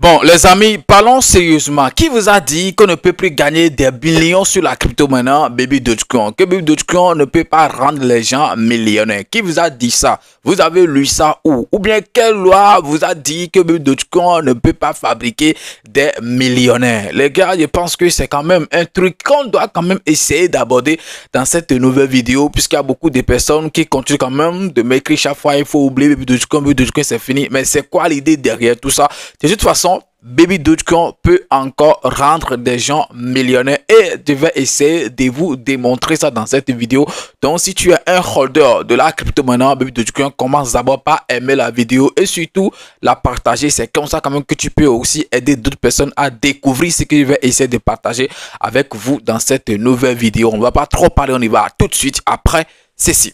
Bon, les amis, parlons sérieusement. Qui vous a dit qu'on ne peut plus gagner des millions sur la crypto-monnaie Baby Dogecoin? Que Baby Dogecoin ne peut pas rendre les gens millionnaires? Qui vous a dit ça? Vous avez lu ça où? Ou bien quelle loi vous a dit que Baby Dogecoin ne peut pas fabriquer des millionnaires? Les gars, je pense que c'est quand même un truc qu'on doit quand même essayer d'aborder dans cette nouvelle vidéo, puisqu'il y a beaucoup de personnes qui continuent quand même de m'écrire chaque fois, il faut oublier Baby Dogecoin, c'est fini. Mais c'est quoi l'idée derrière tout ça? De toute façon, Baby Dogecoin peut encore rendre des gens millionnaires et je vais essayer de vous démontrer ça dans cette vidéo. Donc si tu es un holder de la crypto-monnaie Baby Dogecoin, commence d'abord par aimer la vidéo et surtout la partager. C'est comme ça quand même que tu peux aussi aider d'autres personnes à découvrir ce que je vais essayer de partager avec vous dans cette nouvelle vidéo. On ne va pas trop parler, on y va tout de suite après ceci.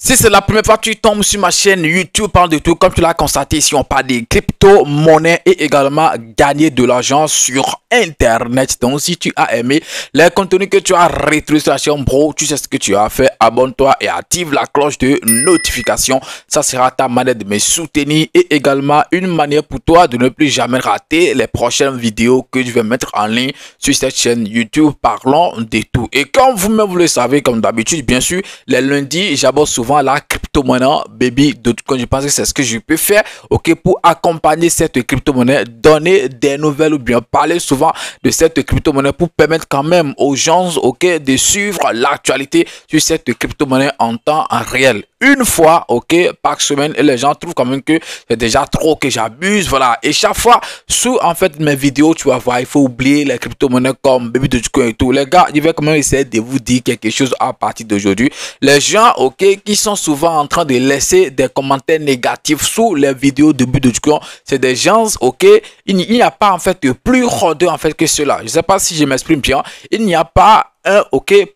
Si c'est la première fois que tu tombes sur ma chaîne YouTube, parle de tout, comme tu l'as constaté, ici on parle des crypto-monnaies et également gagner de l'argent sur Internet. Donc si tu as aimé les contenus que tu as retrouvés sur la chaîne, bro, tu sais ce que tu as fait, abonne-toi et active la cloche de notification. Ça sera ta manière de me soutenir et également une manière pour toi de ne plus jamais rater les prochaines vidéos que je vais mettre en ligne sur cette chaîne YouTube. Parlons de tout. Et comme vous-même vous le savez, comme d'habitude, bien sûr, les lundis, j'aborde souvent la crypto-monnaie Baby Dogecoin. Je pense que c'est ce que je peux faire, ok, pour accompagner cette crypto-monnaie, donner des nouvelles ou bien parler souvent de cette crypto-monnaie pour permettre quand même aux gens, ok, de suivre l'actualité sur cette crypto-monnaie en temps réel. Une fois, ok, par semaine, et les gens trouvent quand même que c'est déjà trop, que j'abuse, voilà. Et chaque fois, sous en fait mes vidéos, tu vas voir, il faut oublier les crypto-monnaies comme Baby Dogecoin et tout. Les gars, je vais quand même essayer de vous dire quelque chose à partir d'aujourd'hui. Les gens, ok, qui sont souvent en train de laisser des commentaires négatifs sous les vidéos de Baby Dogecoin, c'est des gens, ok, il n'y a pas en fait plus rodeur en fait que cela. Je ne sais pas si je m'exprime bien. Il n'y a pas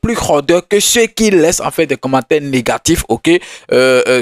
plus rodeur que ceux qui laissent en fait des commentaires négatifs, ok,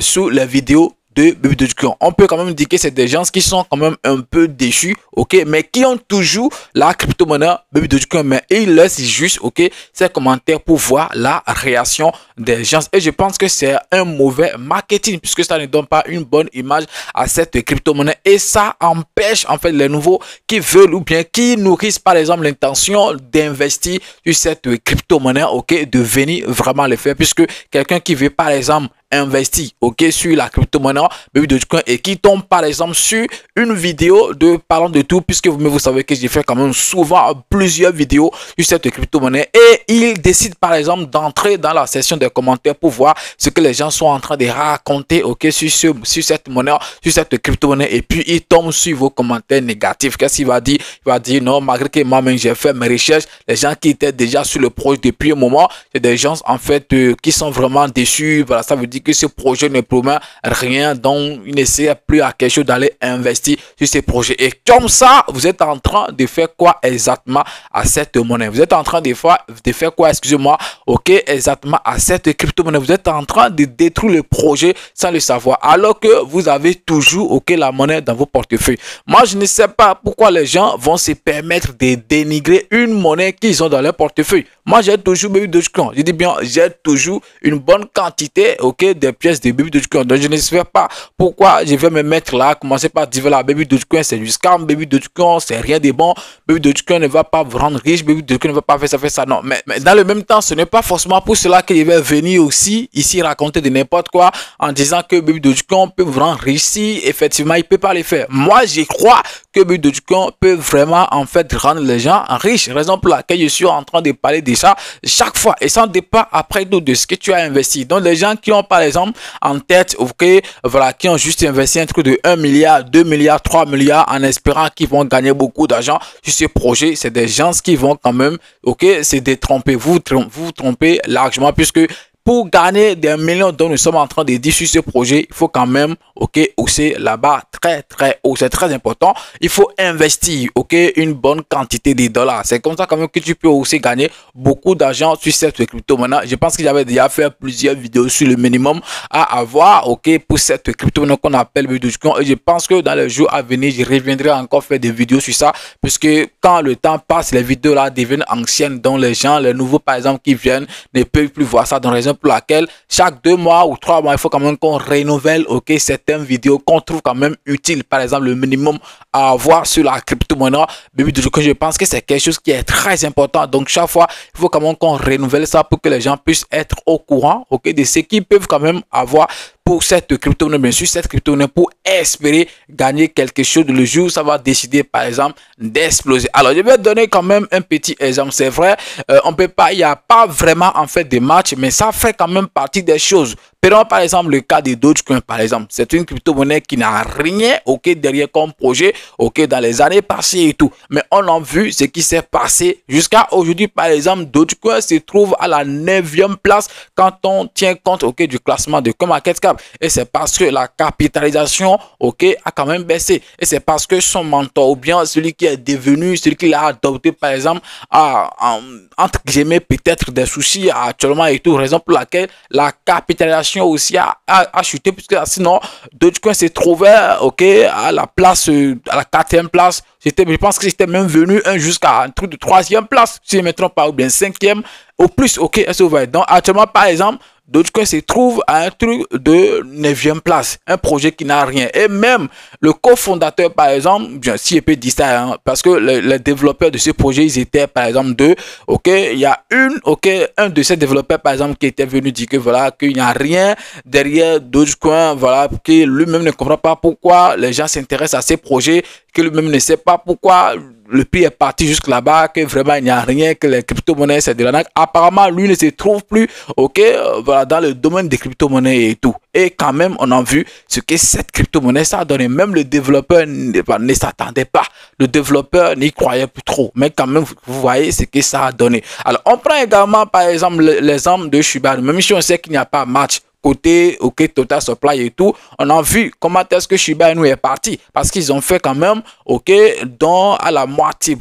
sous les vidéos de Baby Dogecoin. On peut quand même dire que c'est des gens qui sont quand même un peu déçus, ok, mais qui ont toujours la crypto-monnaie Baby Dogecoin, mais ils laissent juste, ok, ces commentaires pour voir la réaction des gens. Et je pense que c'est un mauvais marketing puisque ça ne donne pas une bonne image à cette crypto-monnaie et ça empêche en fait les nouveaux qui veulent ou bien qui nourrissent par exemple l'intention d'investir sur cette crypto-monnaie, ok, de venir vraiment le faire, puisque quelqu'un qui veut par exemple investi, ok, sur la crypto-monnaie Baby Dogecoin et qui tombe par exemple sur une vidéo de parlant de tout, puisque vous savez que j'ai fait quand même souvent plusieurs vidéos sur cette crypto-monnaie, et il décide par exemple d'entrer dans la section des commentaires pour voir ce que les gens sont en train de raconter, ok, sur cette monnaie, sur cette crypto-monnaie, et puis il tombe sur vos commentaires négatifs. Qu'est-ce qu'il va dire? Il va dire non, malgré que moi-même j'ai fait mes recherches, les gens qui étaient déjà sur le projet depuis un moment, c'est des gens en fait qui sont vraiment déçus. Voilà, ça veut dire que ce projet ne promet rien, donc il n'essaie plus à quelque chose d'aller investir sur ces projets. Et comme ça, vous êtes en train de faire quoi exactement à cette monnaie? Vous êtes en train de faire quoi, excusez-moi, ok, exactement à cette crypto-monnaie? Vous êtes en train de détruire le projet sans le savoir, alors que vous avez toujours, ok, la monnaie dans vos portefeuilles. Moi, je ne sais pas pourquoi les gens vont se permettre de dénigrer une monnaie qu'ils ont dans leur portefeuille. Moi, j'ai toujours Baby Dogecoin. Je dis bien, j'ai toujours une bonne quantité, ok, des pièces de Baby Dogecoin. Donc, je ne sais pas pourquoi je vais me mettre là, commencer par dire, voilà, Baby Dogecoin, c'est du scam, Baby Dogecoin, c'est rien de bon, Baby Dogecoin ne va pas vous rendre riche, Baby Dogecoin ne va pas faire ça. Non, mais dans le même temps, ce n'est pas forcément pour cela que je vais venir aussi, ici, raconter de n'importe quoi, en disant que Baby Dogecoin peut vous rendre riche si, effectivement, il ne peut pas le faire. Moi, je crois que Baby Dogecoin peut vraiment, en fait, rendre les gens riches. Raison pour laquelle je suis en train de parler de ça chaque fois, et ça dépend après tout de ce que tu as investi. Donc, les gens qui ont, par exemple, en tête, ok, voilà, qui ont juste investi un truc de 1 milliard, 2 milliards, 3 milliards en espérant qu'ils vont gagner beaucoup d'argent sur ce projet, c'est des gens qui vont quand même, ok, c'est détromper, vous trompez largement, puisque pour gagner des millions dont nous sommes en train de dire sur ce projet, il faut quand même, ok, hausser là-bas très haut. C'est très important. Il faut investir, ok, une bonne quantité de dollars. C'est comme ça quand même que tu peux aussi gagner beaucoup d'argent sur cette crypto-monnaie. Je pense que j'avais déjà fait plusieurs vidéos sur le minimum à avoir, ok, pour cette crypto-monnaie qu'on appelle Dogecoin. Et je pense que dans les jours à venir, je reviendrai encore faire des vidéos sur ça, puisque quand le temps passe, les vidéos là deviennent anciennes, dont les gens, les nouveaux par exemple qui viennent, ne peuvent plus voir ça, dans la raison pour laquelle chaque 2 mois ou 3 mois, il faut quand même qu'on renouvelle, ok, certaines vidéos qu'on trouve quand même utiles. Par exemple, le minimum à avoir sur la crypto-monnaie Dogecoin, je pense que c'est quelque chose qui est très important. Donc chaque fois, il faut quand même qu'on renouvelle ça pour que les gens puissent être au courant, ok, de ce qu'ils peuvent quand même avoir pour cette crypto-monnaie, bien sûr, cette crypto-monnaie pour espérer gagner quelque chose le jour où ça va décider, par exemple, d'exploser. Alors, je vais donner quand même un petit exemple. C'est vrai, on peut pas, il n'y a pas vraiment en fait de match, mais ça fait quand même partie des choses. Prenons par exemple le cas de Dogecoin, par exemple. C'est une crypto-monnaie qui n'a rien, ok, derrière comme projet, ok, dans les années passées et tout. Mais on a vu ce qui s'est passé jusqu'à aujourd'hui. Par exemple, Dogecoin se trouve à la 9e place quand on tient compte, ok, du classement de CoinMarketCap. Et c'est parce que la capitalisation, ok, a quand même baissé. Et c'est parce que son mentor, ou bien celui qui est devenu, celui qui l'a adopté, par exemple, a entre guillemets peut-être des soucis actuellement et tout. Raison pour laquelle la capitalisation aussi a chuté, puisque sinon Dogecoin s'est trouvé, ok, à la place, à la 4e place. Je pense que c'était même venu jusqu'à un truc de 3e place, si je ne me trompe pas, ou bien 5e au plus, ok. Est-ce que vous voyez? Donc actuellement, par exemple, Dogecoin se trouve à un truc de 9e place, un projet qui n'a rien. Et même le cofondateur, par exemple, bien, si je peux dire ça, hein, parce que les développeurs de ce projet, ils étaient par exemple deux, ok, il y a un de ces développeurs, par exemple, qui était venu dire que voilà, qu'il n'y a rien derrière Dogecoin, voilà, que lui-même ne comprend pas pourquoi les gens s'intéressent à ces projets, que lui-même ne sait pas pourquoi le prix est parti jusque là-bas, que vraiment il n'y a rien, que les crypto-monnaies c'est de l'arnaque. Apparemment, lui ne se trouve plus, ok, voilà, dans le domaine des crypto-monnaies et tout. Et quand même, on a vu ce que cette crypto-monnaie, ça a donné. Même le développeur ne s'attendait pas. Le développeur n'y croyait plus trop. Mais quand même, vous voyez ce que ça a donné. Alors, on prend également, par exemple, l'exemple de Shiba Inu. Même si on sait qu'il n'y a pas match côté, ok, Total Supply et tout, on a vu comment est-ce que Shiba Inu est parti, parce qu'ils ont fait quand même, ok, dans à la moitié,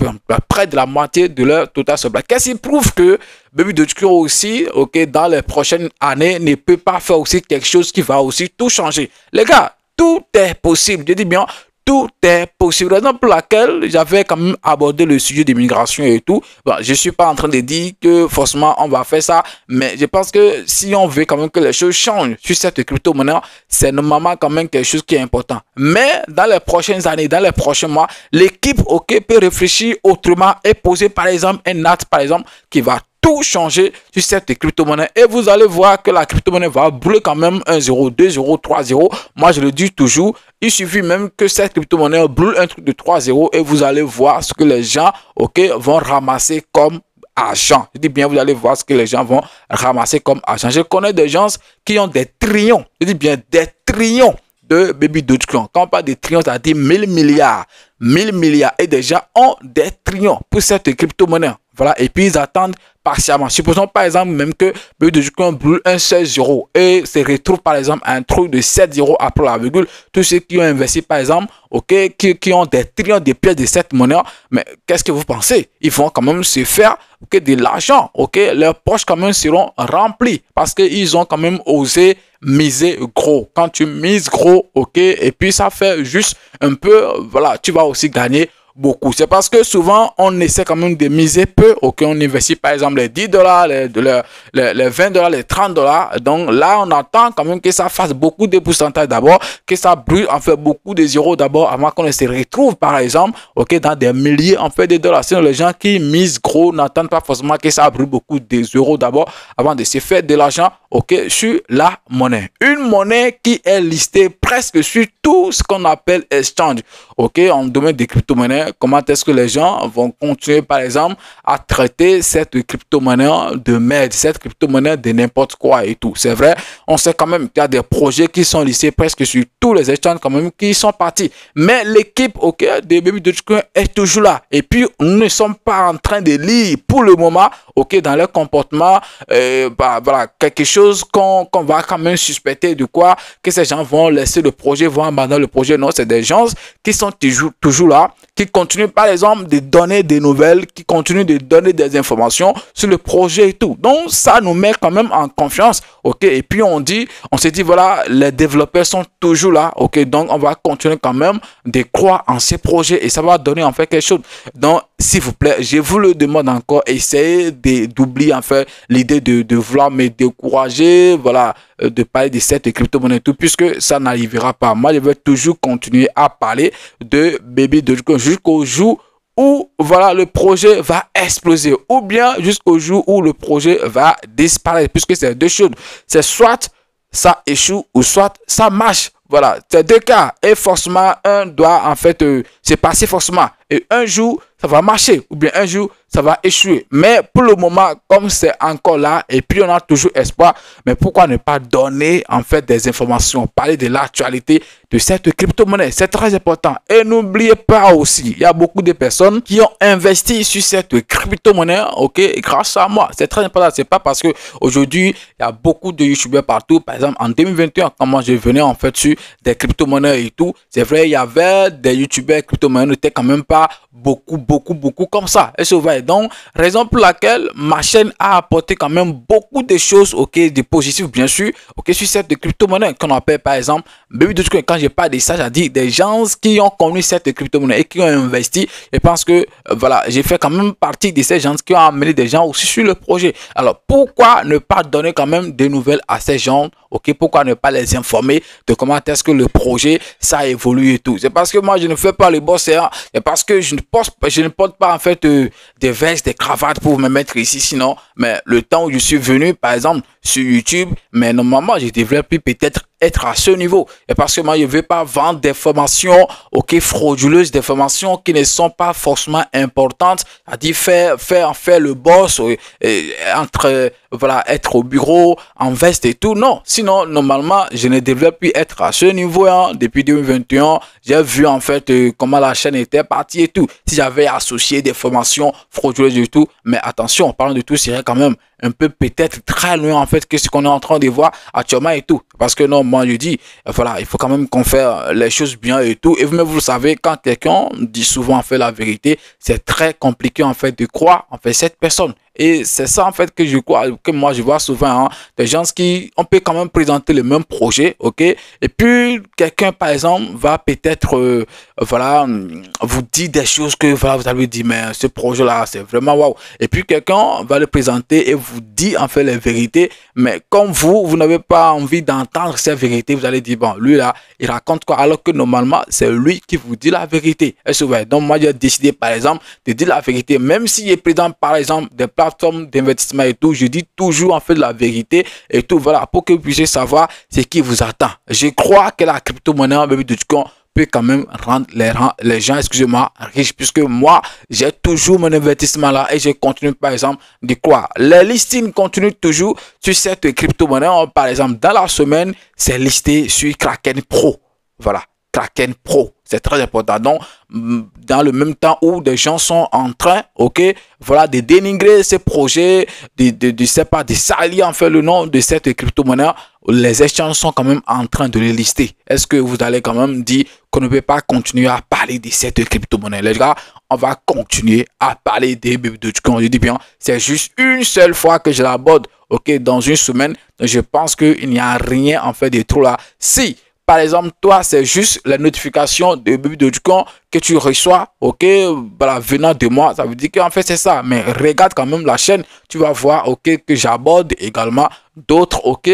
près de la moitié de leur Total Supply. Qu'est-ce qui prouve que Baby Dogecoin aussi, ok, dans les prochaines années, ne peut pas faire aussi quelque chose qui va aussi tout changer. Les gars, tout est possible, je dis bien, tout est possible. Raison pour laquelle j'avais quand même abordé le sujet de l'immigration et tout. Bon, je ne suis pas en train de dire que forcément on va faire ça, mais je pense que si on veut quand même que les choses changent sur cette crypto-monnaie, c'est normalement quand même quelque chose qui est important. Mais dans les prochaines années, dans les prochains mois, l'équipe OK peut réfléchir autrement et poser par exemple un acte par exemple qui va tout changer sur cette crypto-monnaie et vous allez voir que la crypto-monnaie va brûler quand même 1 0, 2 0, 3 0. Moi, je le dis toujours, il suffit même que cette crypto-monnaie brûle un truc de 3 0 et vous allez voir ce que les gens, ok, vont ramasser comme argent. Je dis bien, vous allez voir ce que les gens vont ramasser comme argent. Je connais des gens qui ont des trillions, je dis bien des trillions de Baby Dogecoin. Quand on parle de trillions, ça dit 1000 milliards. 1000 milliards et déjà ont des trillions pour cette crypto-monnaie. Voilà, et puis ils attendent patiemment. Supposons par exemple même que Baby Dogecoin brûle un 16 euros et se retrouve par exemple un truc de 7 euros après la virgule. Tous ceux qui ont investi par exemple, ok, qui ont des trillions de pièces de cette monnaie, mais qu'est-ce que vous pensez? Ils vont quand même se faire de l'argent, ok? Leurs poches quand même seront remplies parce qu'ils ont quand même osé miser gros. Quand tu mises gros, ok, et puis ça fait juste un peu, voilà, tu vas aussi gagner beaucoup. C'est parce que souvent, on essaie quand même de miser peu. Ok, on investit par exemple les 10 dollars, les 20 dollars, les 30 dollars. Donc là, on attend quand même que ça fasse beaucoup de pourcentages d'abord, que ça brûle en fait beaucoup de zéros d'abord avant qu'on se retrouve par exemple, ok, dans des milliers en fait de dollars. Sinon, les gens qui misent gros n'attendent pas forcément que ça brûle beaucoup de euros d'abord avant de se faire de l'argent, ok, sur la monnaie. Une monnaie qui est listée presque sur tout ce qu'on appelle exchange. ok, en domaine des crypto-monnaies, comment est-ce que les gens vont continuer, par exemple, à traiter cette crypto-monnaie de merde, cette crypto-monnaie de n'importe quoi et tout. C'est vrai, on sait quand même qu'il y a des projets qui sont listés presque sur tous les exchanges quand même qui sont partis. Mais l'équipe, ok, de Baby Dogecoin est toujours là. Et puis, nous ne sommes pas en train de lire pour le moment, ok, dans leur comportement, voilà, quelque chose qu'on va quand même suspecter de quoi, que ces gens vont laisser le projet, vont abandonner le projet. Non, c'est des gens qui sont toujours là, qui continuent par exemple de donner des nouvelles, qui continuent de donner des informations sur le projet et tout. Donc, ça nous met quand même en confiance, ok. Et puis, on s'est dit, voilà, les développeurs sont toujours là, ok. Donc, on va continuer quand même de croire en ces projets et ça va donner en fait quelque chose. Donc, s'il vous plaît, je vous le demande encore, essayez d'oublier en fait l'idée de vouloir me décourager, voilà, de parler de cette crypto-monnaie tout, puisque ça n'arrivera pas. Moi, je vais toujours continuer à parler de Baby Dogecoin jusqu'au jour où voilà, le projet va exploser, ou bien jusqu'au jour où le projet va disparaître, puisque c'est deux choses. C'est soit ça échoue ou soit ça marche. Voilà, c'est deux cas. Et forcément, un doit en fait se passer forcément. Et un jour, ça va marcher. Ou bien un jour, ça va échouer. Mais pour le moment, comme c'est encore là, et puis on a toujours espoir, mais pourquoi ne pas donner en fait des informations, parler de l'actualité de cette crypto-monnaie? C'est très important. Et n'oubliez pas aussi, il y a beaucoup de personnes qui ont investi sur cette crypto-monnaie, ok, grâce à moi. C'est très important. C'est pas parce que aujourd'hui, il y a beaucoup de youtubeurs partout. Par exemple, en 2021, quand moi je venais en fait sur des crypto-monnaies et tout, c'est vrai, il y avait des youtubeurs crypto-monnaies, n'étaient quand même pas beaucoup comme ça. Et donc, raison pour laquelle ma chaîne a apporté quand même beaucoup de choses, ok, de positifs bien sûr, ok, sur cette crypto-monnaie qu'on appelle par exemple Baby Dogecoin. Quand je parle de ça, j'ai dit des gens qui ont connu cette crypto-monnaie et qui ont investi. Je pense que voilà, j'ai fait quand même partie de ces gens qui ont amené des gens aussi sur le projet. Alors, pourquoi ne pas donner quand même des nouvelles à ces gens, ok, pourquoi ne pas les informer de comment est-ce que le projet ça évolue et tout. C'est parce que moi je ne fais pas le boss, c'est parce que je ne porte pas en fait des vestes, des cravates pour me mettre ici, sinon, mais le temps où je suis venu, par exemple, sur YouTube, mais normalement, je devrais plus peut-être être à ce niveau. Et parce que moi, je ne veux pas vendre des formations, ok, frauduleuses, des formations qui ne sont pas forcément importantes, à dire faire le boss, entre, voilà, être au bureau, en veste et tout. Non, sinon, normalement, je ne devrais plus être à ce niveau, hein. Depuis 2021, j'ai vu en fait comment la chaîne était partie et tout. Si j'avais associé des formations frauduleuses et tout, mais attention, en parlant de tout, c'est quand même un peu peut-être très loin en fait que ce qu'on est en train de voir actuellement et tout. Parce que non, moi je dis, voilà, il faut quand même qu'on fasse les choses bien et tout. Et vous-même, vous le savez, quand quelqu'un dit souvent en fait la vérité, c'est très compliqué en fait de croire en fait cette personne. Et c'est ça en fait que je crois, que moi je vois souvent, hein, des gens qui, on peut quand même présenter le même projet, ok, et puis quelqu'un par exemple va peut-être, voilà, vous dire des choses que voilà, vous allez dire, mais ce projet là c'est vraiment waouh, et puis quelqu'un va le présenter et vous dit en fait les vérités, mais comme vous n'avez pas envie d'entendre ces vérités, vous allez dire, bon, lui là, il raconte quoi, alors que normalement c'est lui qui vous dit la vérité. Est-ce que vous voyez? Donc moi j'ai décidé par exemple de dire la vérité, même s'il est présent par exemple des plateformes d'investissement et tout, je dis toujours en fait la vérité et tout, voilà, pour que vous puissiez savoir ce qui vous attend. Je crois que la crypto-monnaie Baby Dogecoin peut quand même rendre les gens, excusez-moi, riches, puisque moi, j'ai toujours mon investissement là et je continue par exemple de croire. Les listings continuent toujours sur cette crypto-monnaie. Par exemple, dans la semaine, c'est listé sur Kraken Pro. Voilà, Kraken Pro. C'est très important. Donc, dans le même temps où des gens sont en train, ok, voilà, de dénigrer ces projets, de salir en fait le nom de cette crypto-monnaie, les exchanges sont quand même en train de les lister. Est-ce que vous allez quand même dire qu'on ne peut pas continuer à parler de cette crypto-monnaie? Les gars, on va continuer à parler des Baby Dogecoin. Je dis bien, c'est juste une seule fois que je l'aborde, ok, dans une semaine. Donc, je pense qu'il n'y a rien en fait de trop là. Si par exemple, toi, c'est juste la notification de Baby Dogecoin que tu reçois, ok, voilà, venant de moi, ça veut dire qu'en fait, c'est ça. Mais regarde quand même la chaîne, tu vas voir, ok, que j'aborde également d'autres, ok,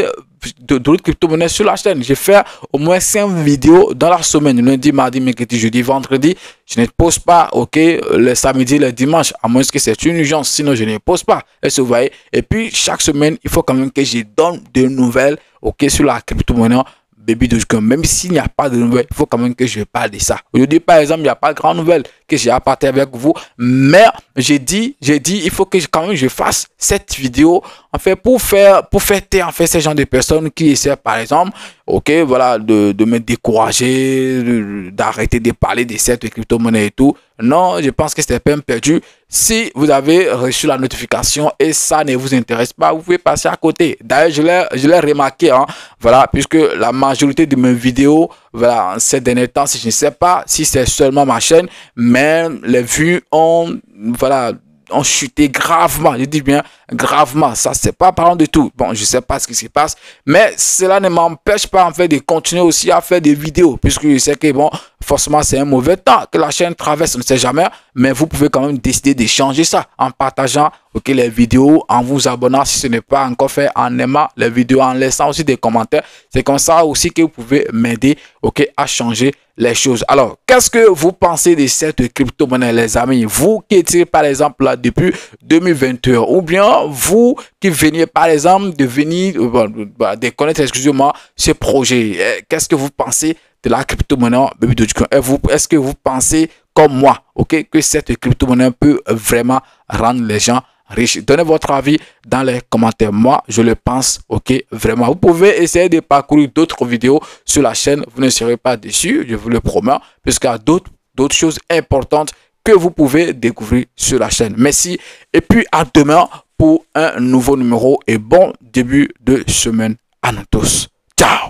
d'autres crypto-monnaies sur la chaîne. J'ai fait au moins 5 vidéos dans la semaine, lundi, mardi, mercredi, jeudi, vendredi. Je ne pose pas, ok, le samedi, le dimanche, à moins que c'est une urgence, sinon je ne pose pas. Est-ce que vous voyez? Et puis, chaque semaine, il faut quand même que je donne des nouvelles, ok, sur la crypto-monnaie Baby Dogecoin. Même s'il n'y a pas de nouvelles, il faut quand même que je parle de ça. Aujourd'hui, par exemple, il n'y a pas de grande nouvelle que j'ai à partager avec vous. Mais j'ai dit, il faut que quand même je fasse cette vidéo, en fait, pour faire taire, en fait, ces gens de personnes qui essaient, par exemple, ok, voilà, de me décourager, d'arrêter de parler de cette crypto-monnaie et tout. Non, je pense que c'est peine perdue. Si vous avez reçu la notification et ça ne vous intéresse pas, vous pouvez passer à côté. D'ailleurs, je l'ai remarqué, hein, voilà, puisque la majorité de mes vidéos, voilà, ces derniers temps, si je ne sais pas si c'est seulement ma chaîne, mais les vues ont, voilà, ont chuté gravement. Je dis bien gravement. Ça, c'est pas parlant de tout. Bon, je sais pas ce qui se passe, mais cela ne m'empêche pas en fait de continuer aussi à faire des vidéos, puisque je sais que bon, forcément, c'est un mauvais temps que la chaîne traverse, on ne sait jamais, mais vous pouvez quand même décider de changer ça en partageant, ok, les vidéos, en vous abonnant si ce n'est pas encore fait, en aimant les vidéos, en laissant aussi des commentaires. C'est comme ça aussi que vous pouvez m'aider, ok, à changer les choses. Alors, qu'est-ce que vous pensez de cette crypto-monnaie, les amis? Vous qui étiez, par exemple, là depuis 2021, ou bien vous qui veniez, par exemple, de connaître, excusez-moi, ce projet. Qu'est-ce que vous pensez de la crypto-monnaie Baby Dogecoin? Est-ce que vous pensez, comme moi, ok, que cette crypto-monnaie peut vraiment rendre les gens riches? Donnez votre avis dans les commentaires. Moi, je le pense, ok, vraiment. Vous pouvez essayer de parcourir d'autres vidéos sur la chaîne. Vous ne serez pas déçus, je vous le promets, puisqu'il y a d'autres choses importantes que vous pouvez découvrir sur la chaîne. Merci et puis à demain pour un nouveau numéro et bon début de semaine à nous tous. Ciao!